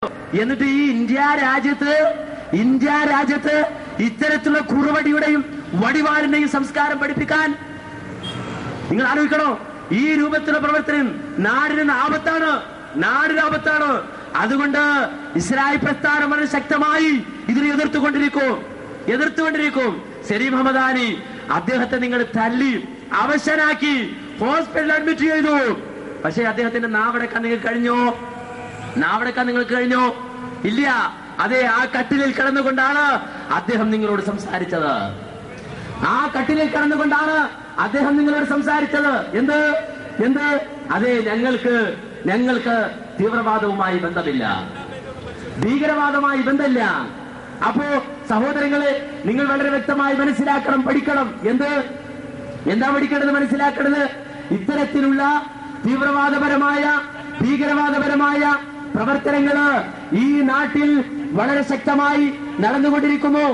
എന്നിട്ട് ഈ ഇന്ത്യ രാജ്യത്ത് ഇത്തരത്തിലുള്ള കുറുവടിയുടെയും വടിവാളിന്റെയും സംസ്കാരം പഠിപ്പിക്കാൻ നിങ്ങൾ ആലോചിക്കണോ? ഈ രൂപത്തിലുള്ള പ്രവർത്തനം നാടിന് ആപത്താണ്. അതുകൊണ്ട് ഇസ്രായേൽ പ്രസ്ഥാനം വളരെ ശക്തമായി ഇതിനെ എതിർത്തുകൊണ്ടിരിക്കും. സലീം ഹമദാനി അദ്ദേഹത്തെ നിങ്ങൾ തല്ലി അവശനാക്കി ഹോസ്പിറ്റലിൽ അഡ്മിറ്റ് ചെയ്തു. പക്ഷേ അദ്ദേഹത്തിന്റെ നാവടക്കാൻ നിങ്ങൾക്ക് കഴിഞ്ഞോ? ഇല്ല. അതെ, ആ കട്ടിലിൽ കിടന്നുകൊണ്ടാണ് അദ്ദേഹം നിങ്ങളോട് സംസാരിച്ചത്. എന്ത്? അതെ, ഞങ്ങൾക്ക് തീവ്രവാദവുമായി ബന്ധമില്ല, ഭീകരവാദവുമായി ബന്ധമില്ല. അപ്പോ സഹോദരങ്ങളെ, നിങ്ങൾ വളരെ വ്യക്തമായി പഠിക്കണം. എന്താ പഠിക്കേണ്ടത്? മനസ്സിലാക്കേണ്ടത് ഇത്തരത്തിലുള്ള തീവ്രവാദപരമായ ഭീകരവാദപരമായ പ്രവർത്തനങ്ങള് ഈ നാട്ടിൽ വളരെ ശക്തമായി നടന്നുകൊണ്ടിരിക്കുന്നു.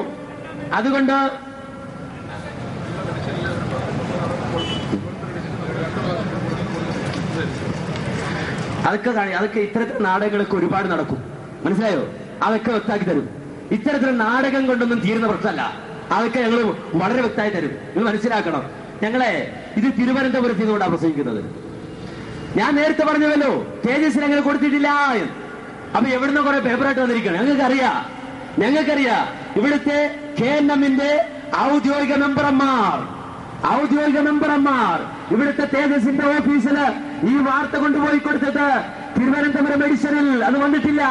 അതുകൊണ്ട് അതൊക്കെ ഇത്തരത്തിലുള്ള നാടകങ്ങളൊക്കെ ഒരുപാട് നടക്കും. മനസ്സിലായോ? അതൊക്കെ വ്യക്തമാക്കി തരും. ഇത്തരത്തിലുള്ള നാടകം കൊണ്ടൊന്നും തീരുന്ന പ്രശ്നമല്ല. അതൊക്കെ ഞങ്ങൾ വളരെ വ്യക്തമായി തരും. നിങ്ങൾ മനസ്സിലാക്കണം. ഇത് തിരുവനന്തപുരത്ത് നിന്നുകൊണ്ടാണ് പ്രസംഗിക്കുന്നത്. ഞാൻ നേരത്തെ പറഞ്ഞുവല്ലോ, തേജസ്സിന് അങ്ങനെ കൊടുത്തിട്ടില്ല. അപ്പൊ എവിടുന്ന് കുറെ പേപ്പറായിട്ട് വന്നിരിക്കണം. ഞങ്ങൾക്കറിയാം ഇവിടുത്തെ KNMന്റെ ഔദ്യോഗിക മെമ്പർമാർ ഇവിടുത്തെ തേജസ്സിന്റെ ഓഫീസില് ഈ വാർത്ത കൊണ്ടുപോയി കൊടുത്തിട്ട് തിരുവനന്തപുരം എഡിഷനിൽ അത് വന്നിട്ടില്ല.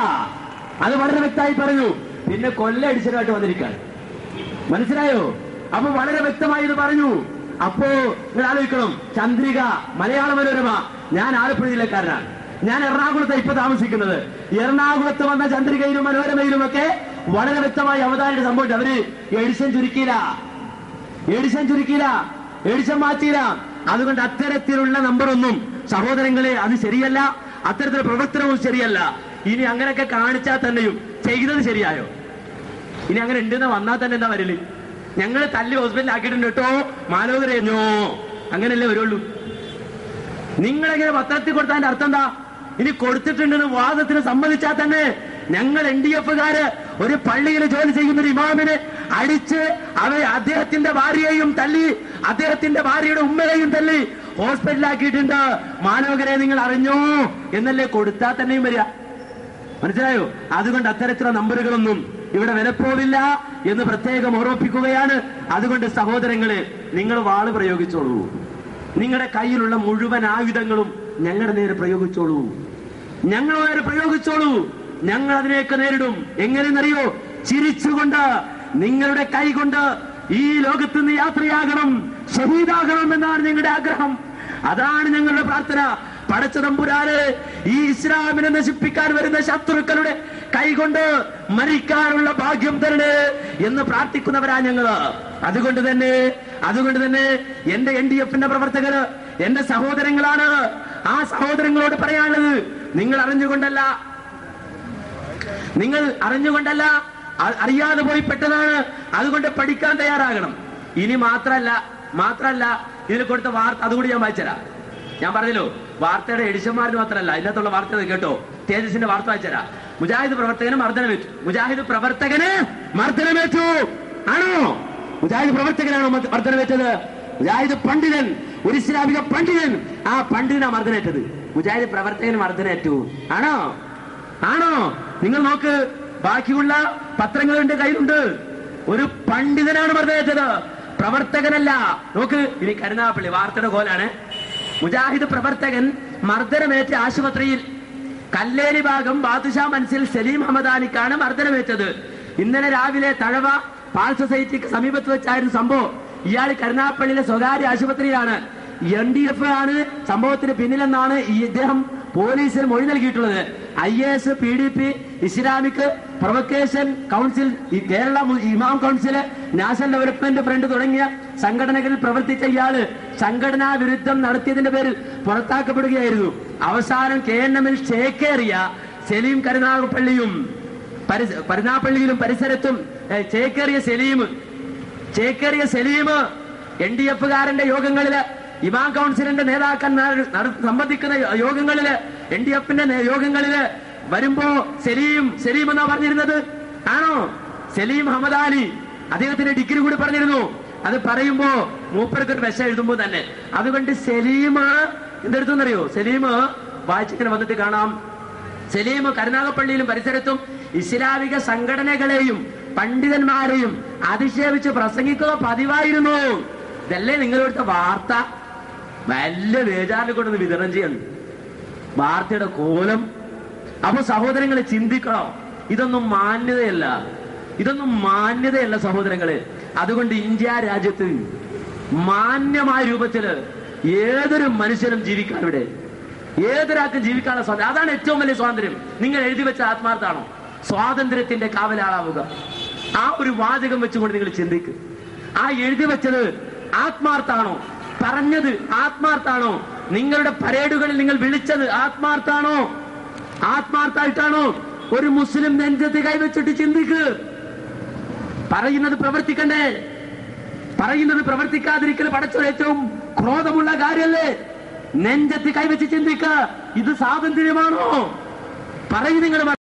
അത് വളരെ വ്യക്തമായി പറഞ്ഞു. പിന്നെ കൊല്ലം എഡിഷനായിട്ട് വന്നിരിക്കുകയാണ്. മനസ്സിലായോ? അപ്പൊ വളരെ വ്യക്തമായി ഇത് പറഞ്ഞു. അപ്പോ നിങ്ങൾ ആലോചിക്കണം, ചന്ദ്രിക, മലയാള മനോരമ. ഞാൻ ആലപ്പുഴ ജില്ലക്കാരനാണ്. ഞാൻ എറണാകുളത്ത് ഇപ്പൊ താമസിക്കുന്നത്. എറണാകുളത്ത് വന്ന ചന്ദ്രികയിലും മനോരമയിലും ഒക്കെ വളരെ വ്യക്തമായി അവതാരിയുടെ സംഭവിച്ചു. അവര് എഡിഷൻ ചുരുക്കിയില്ല, എഡിഷൻ മാറ്റിയില്ല. അതുകൊണ്ട് അത്തരത്തിലുള്ള നമ്പറൊന്നും സഹോദരങ്ങളെ അത് ശരിയല്ല. അത്തരത്തിലുള്ള പ്രവർത്തനവും ശരിയല്ല. ഇനി അങ്ങനെയൊക്കെ കാണിച്ചാൽ തന്നെയും ചെയ്തത് ശരിയായോ? ഇനി അങ്ങനെ ഉണ്ടെന്ന് വന്നാൽ തന്നെ എന്താ വരല്? ഞങ്ങൾ തല്ലി ഹോസ്പിറ്റലിൽ ആക്കിയിട്ടുണ്ട് കേട്ടോ, മാലോകരഞ്ഞോ, അങ്ങനെയല്ലേ വരുള്ളൂ. നിങ്ങളെങ്ങനെ പത്രത്തിൽ കൊടുത്തതിന്റെ അർത്ഥം എന്താ? ഇനി കൊടുത്തിട്ടുണ്ടെന്ന് വാദത്തിന് സമ്മതിച്ചാൽ തന്നെ ഞങ്ങൾ NDF-കാര് ഒരു പള്ളിയിൽ ജോലി ചെയ്യുന്ന ഒരു ഇമാമിനെ അടിച്ച് അദ്ദേഹത്തിന്റെ ഭാര്യയെയും തല്ലി, അദ്ദേഹത്തിന്റെ ഭാര്യയുടെ ഉമ്മയെയും തല്ലി ഹോസ്പിറ്റലിലാക്കിയിട്ടുണ്ട്. മാലോകരെ നിങ്ങൾ അറിഞ്ഞോ എന്നല്ലേ കൊടുത്താൽ തന്നെയും വരിക. മനസ്സിലായോ? അതുകൊണ്ട് അത്തരത്തിലുള്ള നമ്പറുകളൊന്നും ഇവിടെ വിലപ്പോവില്ല എന്ന് പ്രത്യേകം ഓർമ്മിപ്പിക്കുകയാണ്. അതുകൊണ്ട് സഹോദരങ്ങളെ, നിങ്ങൾ വാള് പ്രയോഗിച്ചോളൂ. നിങ്ങളുടെ കയ്യിലുള്ള മുഴുവൻ ആയുധങ്ങളും ഞങ്ങളുടെ നേരെ പ്രയോഗിച്ചോളൂ. ഞങ്ങൾ അതിനെയൊക്കെ നേരിടും. എങ്ങനെയെന്നറിയോ? ചിരിച്ചുകൊണ്ട്, നിങ്ങളുടെ കൈ കൊണ്ട് ഈ ലോകത്ത് നിന്ന് യാത്രയാകണം, ഷഹീദാകണം എന്നാണ് ഞങ്ങളുടെ ആഗ്രഹം. അതാണ് ഞങ്ങളുടെ പ്രാർത്ഥന. പടച്ച തമ്പുരാനെ, ഈ ഇസ്ലാമിനെ നശിപ്പിക്കാൻ വരുന്ന ശത്രുക്കളുടെ കൈകൊണ്ട് മരിക്കാനുള്ള ഭാഗ്യം തരണേ എന്ന് പ്രാർത്ഥിക്കുന്നവരാ ഞങ്ങള്. അതുകൊണ്ട് തന്നെ എന്റെ NDF-ന്റെ പ്രവർത്തകര് എന്റെ സഹോദരങ്ങളാണ്. ആ സഹോദരങ്ങളോട് പറയാനുള്ളത്, നിങ്ങൾ അറിഞ്ഞുകൊണ്ടല്ല, അറിയാതെ പോയി പെട്ടതാണ്. അതുകൊണ്ട് പഠിക്കാൻ തയ്യാറാകണം. ഇനി മാത്രല്ല ഇതിൽ കൊടുത്ത വാർത്ത അതുകൂടി ഞാൻ വായിച്ചുതരാം. ഞാൻ പറഞ്ഞല്ലോ, വാർത്തയുടെ എഡിഷന്മാരിന് മാത്രമല്ല, ഇതിനകത്തുള്ള വാർത്ത കേട്ടോ. തേജസിന്റെ വാർത്ത വായിച്ചുതരാം. മുജാഹിദ് പ്രവർത്തകന് മർദ്ദനമേറ്റു. ആണോ? മുജാഹിദ് പ്രവർത്തകനാണോ മർദ്ദനമേറ്റത്? മുജാഹിദ് പണ്ഡിതൻ, ഒരു ഇസ്ലാമിക പണ്ഡിതൻ, ആ പണ്ഡിതനാ മർദ്ദനേറ്റത്. മുജാഹിദ് പ്രവർത്തകന് മർദ്ദനേറ്റു. ആണോ? നിങ്ങൾ നോക്ക്, ബാക്കിയുള്ള പത്രങ്ങളുടെ കയ്യിലുണ്ട്. ഒരു പണ്ഡിതനാണ് മർദ്ദനേറ്റത്, പ്രവർത്തകനല്ല. നോക്ക്, ഇനി കരുനാഗപ്പള്ളി വാർത്തയുടെ കോലാണ്. മുജാഹിദ് പ്രവർത്തകൻ മർദ്ദനമേറ്റ ആശുപത്രിയിൽ. കല്ലേലി ഭാഗം ബാദുഷാ മൻസിൽ സലീം ഹമദാനിക്കാണ് മർദ്ദനമേറ്റത്. ഇന്നലെ രാവിലെ തഴവ പാൽ സൊസൈറ്റിക്ക് സമീപത്ത് വെച്ചായിരുന്നു സംഭവം. ഇയാൾ കരുനാഗപ്പള്ളിയിലെ സ്വകാര്യ ആശുപത്രിയിലാണ്. NDF ആണ് സംഭവത്തിന് പിന്നിലെന്നാണ് ഇദ്ദേഹം പോലീസിന് മൊഴി നൽകിയിട്ടുള്ളത്. IAS, PDP, Islamic provocation council, Kerala ഇമാം കൗൺസിൽ, നാഷണൽ ഡെവലപ്മെന്റ് ഫ്രണ്ട് തുടങ്ങിയ സംഘടനകളിൽ പ്രവർത്തിച്ച ഇയാള് സംഘടനാ വിരുദ്ധം നടത്തിയതിന്റെ പേരിൽ പുറത്താക്കപ്പെടുകയായിരുന്നു. അവസാനം KNM-ൽ ചേക്കേറിയ സലീം കരുനാഗപ്പള്ളിയിലും പരിസരത്തും ചേക്കേറിയ സലീം NDF-കാരന്റെ യോഗങ്ങളില്, ഇമാം കൗൺസിലിന്റെ നേതാക്കന്മാർ സംബന്ധിക്കുന്ന യോഗങ്ങളില്, NDF-ന്റെ യോഗങ്ങളില് വരുമ്പോ സലീം എന്നാ പറഞ്ഞിരുന്നത്? ആണോ? സലീം ഹമദാലി അദ്ദേഹത്തിന്റെ ഡിഗ്രി കൂടി പറഞ്ഞിരുന്നു. അത് പറയുമ്പോ മൂപ്പർക്ക് ഒരു വിഷം എഴുതുമ്പോ തന്നെ. അതുകൊണ്ട് സലീം എന്തെടുത്തെന്നറിയോ? സലീം വായിച്ചിങ്ങനെ വന്നിട്ട് കാണാം. സലീം കരുനാഗപ്പള്ളിയിലും പരിസരത്തും ഇസ്ലാമിക സംഘടനകളെയും പണ്ഡിതന്മാരെയും അധിക്ഷേപിച്ച് പ്രസംഗിക്കുക പതിവായിരുന്നു. ഇതല്ലേ നിങ്ങളെടുത്ത വാർത്ത? വല്ല വേജാറിൽ കൊണ്ടൊന്ന് വിതരണം ചെയ്യണം വാർത്തയുടെ കോലം. അപ്പൊ സഹോദരങ്ങളെ ചിന്തിക്കണം, ഇതൊന്നും മാന്യതയല്ല സഹോദരങ്ങളെ. അതുകൊണ്ട് ഇന്ത്യ രാജ്യത്ത് മാന്യമായ രൂപത്തില് ഏതൊരു മനുഷ്യനും ജീവിക്കാൻ, ഇവിടെ ഏതൊരാൾക്കും ജീവിക്കാനുള്ള സ്വാതന്ത്ര്യം. അതാണ് ഏറ്റവും വലിയ സ്വാതന്ത്ര്യം. നിങ്ങൾ എഴുതി വെച്ച ആത്മാർത്ഥാണോ? സ്വാതന്ത്ര്യത്തിന്റെ കാവലാളാവുക. ആ ഒരു വാചകം വെച്ചുകൊണ്ട് നിങ്ങൾ ചിന്തിക്കുക. ആ എഴുതി വെച്ചത് ആത്മാർത്ഥാണോ? പറഞ്ഞത് ആത്മാർത്ഥാണോ? നിങ്ങളുടെ പരേഡുകളിൽ നിങ്ങൾ വിളിച്ചത് ആത്മാർത്ഥായിട്ടാണോ? ഒരു മുസ്ലിം നെഞ്ചത്ത് കൈവച്ചിട്ട് ചിന്തിക്ക്. പറയുന്നത് പ്രവർത്തിക്കണ്ടേ? പറയുന്നത് പ്രവർത്തിക്കാതിരിക്കൽ പടച്ചവൻ ഏറ്റവും ക്രോധമുള്ള കാര്യല്ലേ? നെഞ്ചത്ത് കൈവച്ച് ചിന്തിക്ക. ഇത് സ്വാതന്ത്ര്യമാണോ? പറയും നിങ്ങൾ.